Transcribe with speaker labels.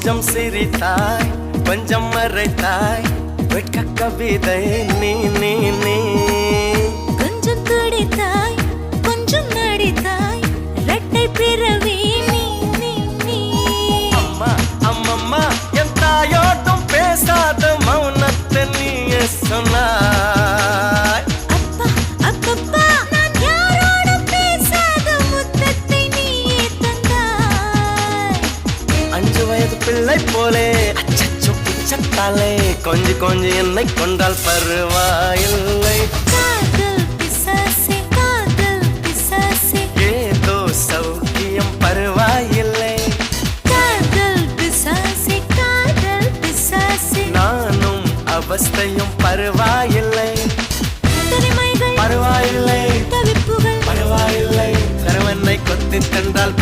Speaker 1: கொஞ்சம் சிரித்தாய் கொஞ்சம் மறைத்தாய் வெட்க கவிதை நீ நீ நீ
Speaker 2: கொஞ்சம் துடித்தாய் கொஞ்சம் நடித்தாய் இரட்டை பிறவி நீ நீ நீ
Speaker 1: அம்மா அம்மம்மா என் தாயோட்டும் பேசாத மௌனத்தை நீயே சொன்னாய்
Speaker 2: அப்பா அப்பப்பா நான் யாரோடும் பேசாத முத்தத்தை நீயே தந்தாய்
Speaker 1: 5 வயது பிள்ளை போலே அச்சச்சோ பிச்சத்தாலே கொஞ்சி கொஞ்சி என்னை கொண்டால் பருவாயில்லை
Speaker 2: காதல் பிசாசே
Speaker 1: ஏதோ சௌக்கியம் பருவாயில்லை
Speaker 2: காதல் பிசாசே
Speaker 1: நானும் அவஸ்தையும் பருவாயில்லை
Speaker 2: தனிமைகள்
Speaker 1: பருவாயில்லை
Speaker 2: தவிப்புகள்
Speaker 1: பருவாயில்லை கருவனை கொத்தி தந்தால்